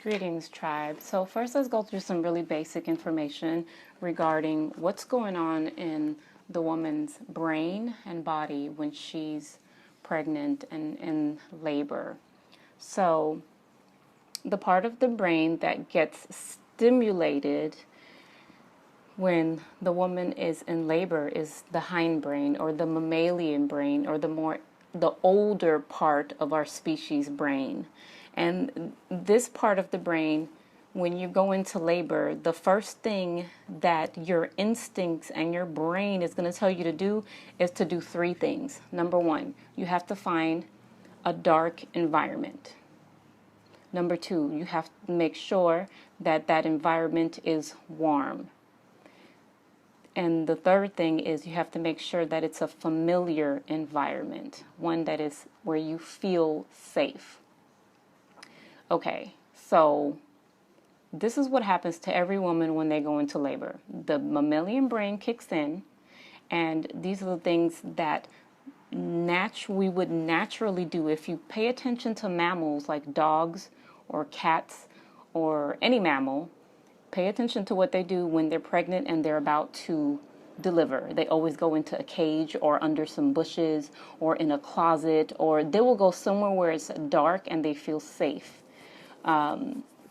Greetings, tribe. So first, let's go through some really basic information regarding what's going on in the woman's brain and body when she's pregnant and in labor. So the part of the brain that gets stimulated when the woman is in labor is the hindbrain, or the mammalian brain, or the older part of our species brain. And this part of the brain, when you go into labor, the first thing that your instincts and your brain is going to tell you to do is to do three things. Number one, you have to find a dark environment. Number two, you have to make sure that that environment is warm. And the third thing is you have to make sure that it's a familiar environment, one that is where you feel safe. Okay, so this is what happens to every woman when they go into labor. The mammalian brain kicks in, and these are the things that we would naturally do. If you pay attention to mammals like dogs or cats or any mammal, pay attention to what they do when they're pregnant and they're about to deliver. They always go into a cage or under some bushes or in a closet, or they will go somewhere where it's dark and they feel safe.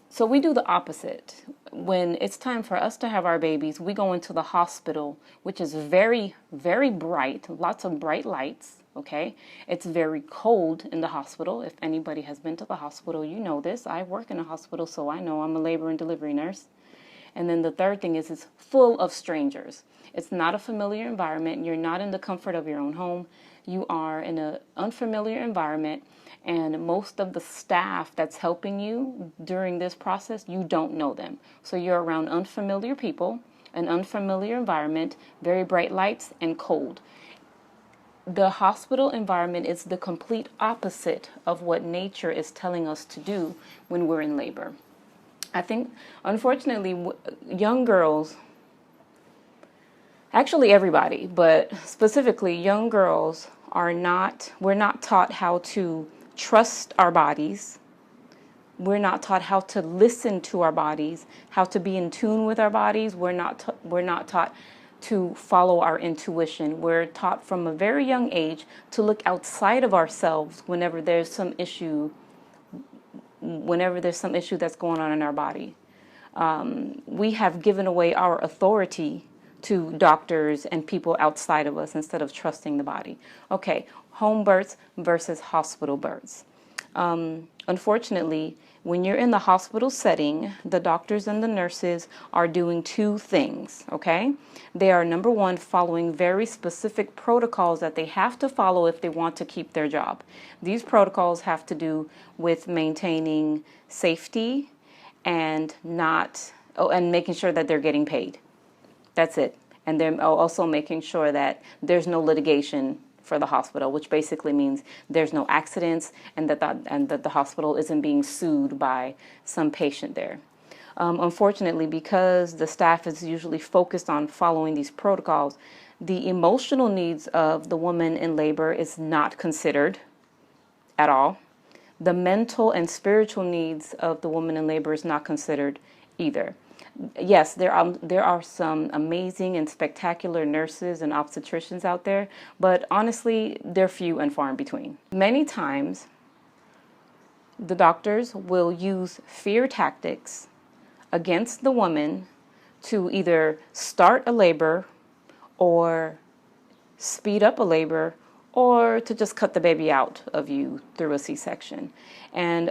So we do the opposite. When it's time for us to have our babies, we go into the hospital, which is very, very bright, lots of bright lights, okay? It's very cold in the hospital. If anybody has been to the hospital, you know this. I work in a hospital, so I know. I'm a labor and delivery nurse. And then the third thing is it's full of strangers. It's not a familiar environment. You're not in the comfort of your own home. You are in an unfamiliar environment, and most of the staff that's helping you during this process, you don't know them. So you're around unfamiliar people, an unfamiliar environment, very bright lights, and cold. The hospital environment is the complete opposite of what nature is telling us to do when we're in labor. I think, unfortunately, young girls, actually everybody, but specifically young girls we're not taught how to trust our bodies. We're not taught how to listen to our bodies, how to be in tune with our bodies. We're not taught to follow our intuition. We're taught from a very young age to look outside of ourselves whenever there's some issue that's going on in our body. We have given away our authority to doctors and people outside of us instead of trusting the body. Okay, home births versus hospital births. Unfortunately, when you're in the hospital setting, the doctors and the nurses are doing two things, okay? They are, number one, following very specific protocols that they have to follow if they want to keep their job. These protocols have to do with maintaining safety and making sure that they're getting paid. That's it. And they're also making sure that there's no litigation for the hospital, which basically means there's no accidents and that the hospital isn't being sued by some patient there. Unfortunately, because the staff is usually focused on following these protocols, the emotional needs of the woman in labor is not considered at all. The mental and spiritual needs of the woman in labor is not considered either. Yes, there are some amazing and spectacular nurses and obstetricians out there, but honestly, they're few and far in between. Many times, the doctors will use fear tactics against the woman to either start a labor or speed up a labor or to just cut the baby out of you through a C-section. And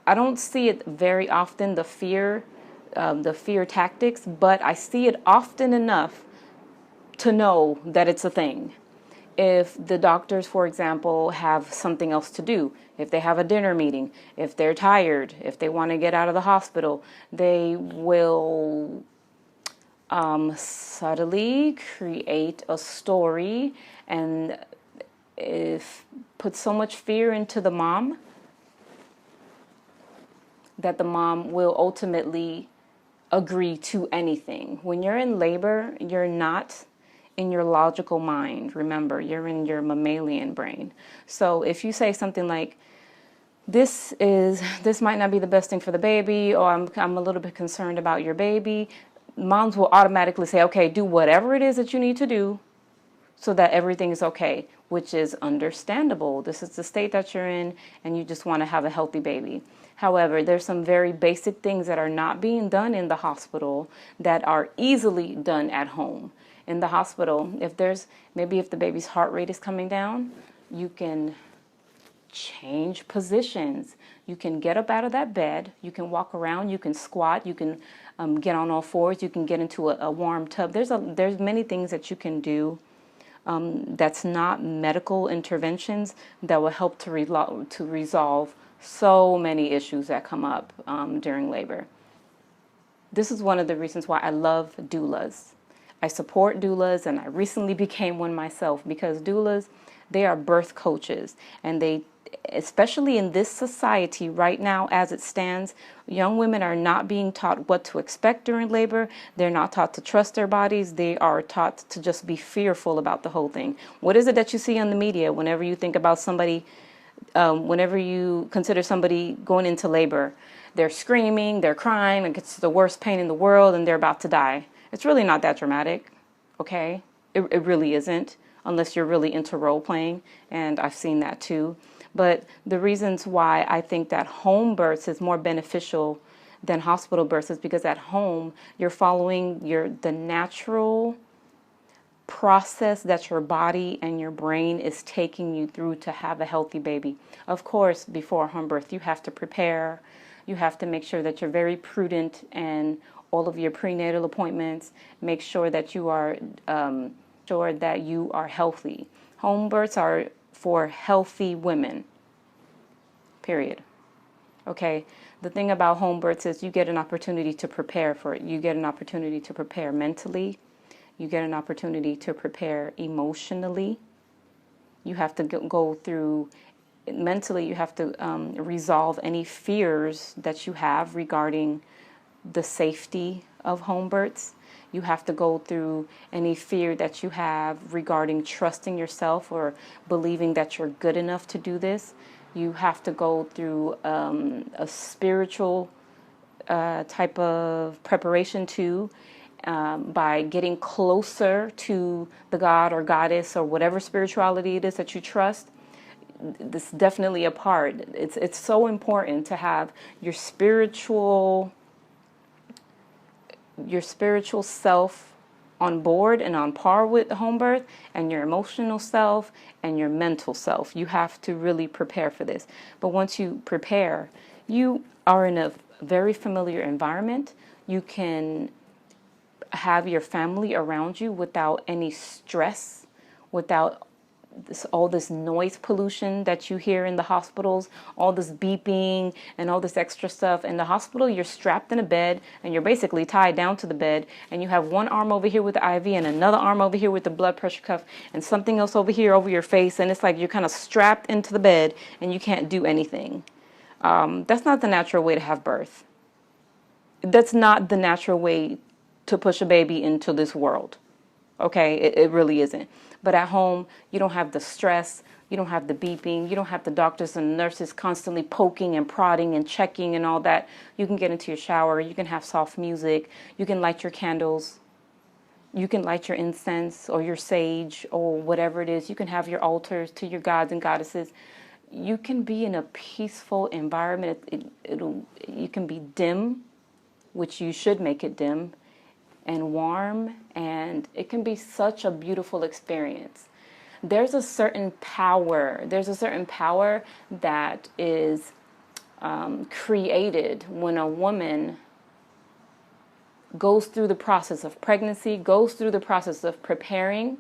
I don't see it very often, the fear tactics, but I see it often enough to know that it's a thing. If the doctors, for example, have something else to do, if they have a dinner meeting, if they're tired, if they want to get out of the hospital, they will subtly create a story and put so much fear into the mom that the mom will ultimately agree to anything. When you're in labor, you're not in your logical mind. Remember, you're in your mammalian brain. So if you say something like, this might not be the best thing for the baby, or I'm a little bit concerned about your baby, moms will automatically say, okay, do whatever it is that you need to do so that everything is okay, which is understandable. This is the state that you're in, and you just want to have a healthy baby. However, there's some very basic things that are not being done in the hospital that are easily done at home. In the hospital, if the baby's heart rate is coming down, you can change positions. You can get up out of that bed. You can walk around. You can squat. You can get on all fours. You can get into a warm tub. There's many things that you can do that's not medical interventions that will help to resolve so many issues that come up during labor. This is one of the reasons why I love doulas. I support doulas, and I recently became one myself, because doulas, they are birth coaches, and they, especially in this society right now as it stands, young women are not being taught what to expect during labor. They're not taught to trust their bodies. They are taught to just be fearful about the whole thing. What is it that you see on the media whenever you think about somebody, whenever you consider somebody going into labor? They're screaming, they're crying, like it's the worst pain in the world, and they're about to die. It's really not that dramatic, okay? It really isn't, unless you're really into role playing, and I've seen that too. But the reasons why I think that home births is more beneficial than hospital births is because at home you're following the natural process that your body and your brain is taking you through to have a healthy baby. Of course, before home birth, you have to prepare. You have to make sure that you're very prudent and all of your prenatal appointments. Make sure that you are healthy. Home births are for healthy women, period. Okay, the thing about home births is you get an opportunity to prepare for it. You get an opportunity to prepare mentally. You get an opportunity to prepare emotionally. You have to go through, mentally, you have to resolve any fears that you have regarding the safety of home births. You have to go through any fear that you have regarding trusting yourself or believing that you're good enough to do this. You have to go through a spiritual type of preparation too, by getting closer to the God or goddess or whatever spirituality it is that you trust. This is definitely a part. It's so important to have your spiritual self on board and on par with home birth, and your emotional self and your mental self. You have to really prepare for this. But once you prepare, you are in a very familiar environment. You can have your family around you without any stress, without all this noise pollution that you hear in the hospitals, all this beeping and all this extra stuff. In the hospital, you're strapped in a bed and you're basically tied down to the bed, and you have one arm over here with the IV and another arm over here with the blood pressure cuff and something else over here over your face, and it's like you're kind of strapped into the bed and you can't do anything. That's not the natural way to have birth. That's not the natural way to push a baby into this world. Okay, it really isn't. But at home, you don't have the stress, you don't have the beeping, you don't have the doctors and nurses constantly poking and prodding and checking and all that. You can get into your shower, you can have soft music, you can light your candles, you can light your incense or your sage or whatever it is. You can have your altars to your gods and goddesses. You can be in a peaceful environment. You can be dim, which you should make it dim, and warm, and it can be such a beautiful experience. There's a certain power that is created when a woman goes through the process of pregnancy, goes through the process of preparing,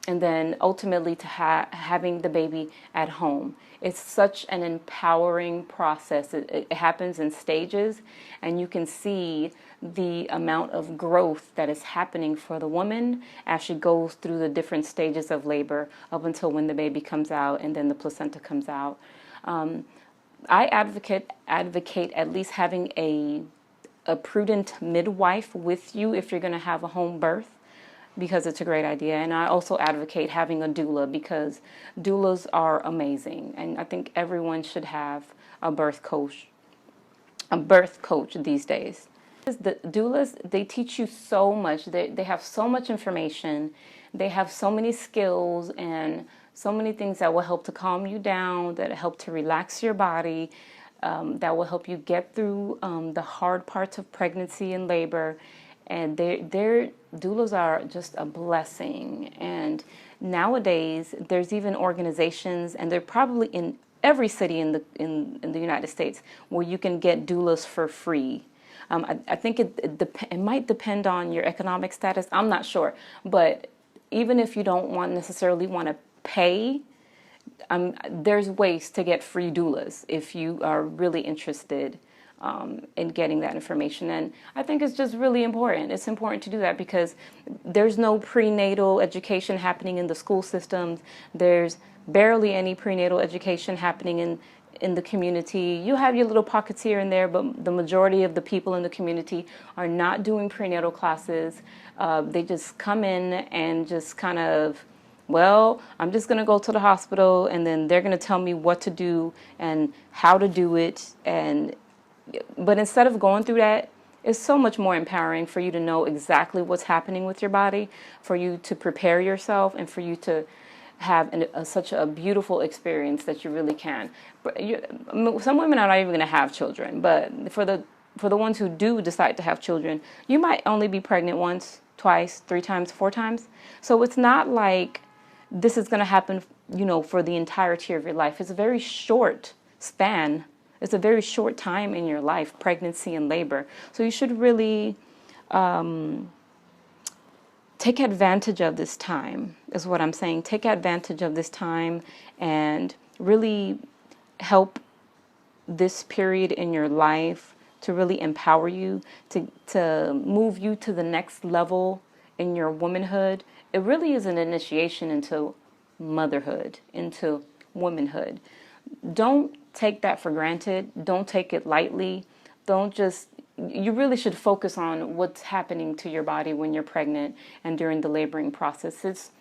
and then ultimately to having the baby at home. It's such an empowering process. It happens in stages, and you can see the amount of growth that is happening for the woman as she goes through the different stages of labor up until when the baby comes out and then the placenta comes out. I advocate at least having a prudent midwife with you if you're going to have a home birth, because it's a great idea. And I also advocate having a doula, because doulas are amazing. And I think everyone should have a birth coach, these days. The doulas, they teach you so much. They have so much information. They have so many skills and so many things that will help to calm you down, that help to relax your body, that will help you get through the hard parts of pregnancy and labor. And their doulas are just a blessing. And nowadays, there's even organizations, and they're probably in every city in the United States, where you can get doulas for free. I think it might depend on your economic status. I'm not sure, but even if you don't necessarily want to pay, there's ways to get free doulas if you are really interested in getting that information. And I think it's just really important. It's important to do that because there's no prenatal education happening in the school systems. There's barely any prenatal education happening in the community. You have your little pockets here and there, but the majority of the people in the community are not doing prenatal classes. They just come in and just kind of, well, I'm just going to go to the hospital, and then they're going to tell me what to do and how to do it. But instead of going through that, it's so much more empowering for you to know exactly what's happening with your body, for you to prepare yourself, and for you to have such a beautiful experience that you really can. But some women are not even going to have children, but for the ones who do decide to have children, you might only be pregnant once, twice, 3 times, 4 times. So it's not like this is going to happen, for the entirety of your life. It's a very short span. It's a very short time in your life, pregnancy and labor. So you should really take advantage of this time, is what I'm saying. Take advantage of this time and really help this period in your life to really empower you, to move you to the next level in your womanhood. It really is an initiation into motherhood, into womanhood. Don't take that for granted. Don't take it lightly. You really should focus on what's happening to your body when you're pregnant and during the laboring process. It's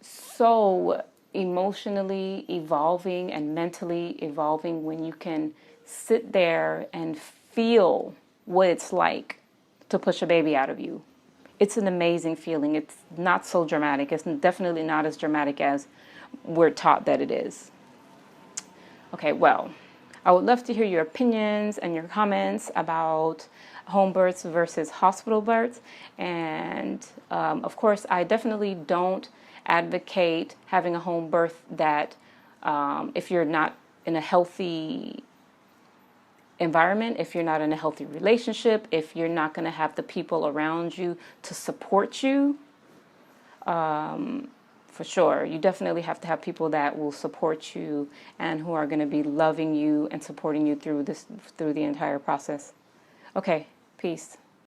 so emotionally evolving and mentally evolving when you can sit there and feel what it's like to push a baby out of you. It's an amazing feeling. It's not so dramatic. It's definitely not as dramatic as we're taught that it is. Okay, well, I would love to hear your opinions and your comments about home births versus hospital births. And of course, I definitely don't advocate having a home birth that if you're not in a healthy environment, if you're not in a healthy relationship, if you're not going to have the people around you to support you, for sure, you definitely have to have people that will support you and who are going to be loving you and supporting you through the entire process. Okay, peace.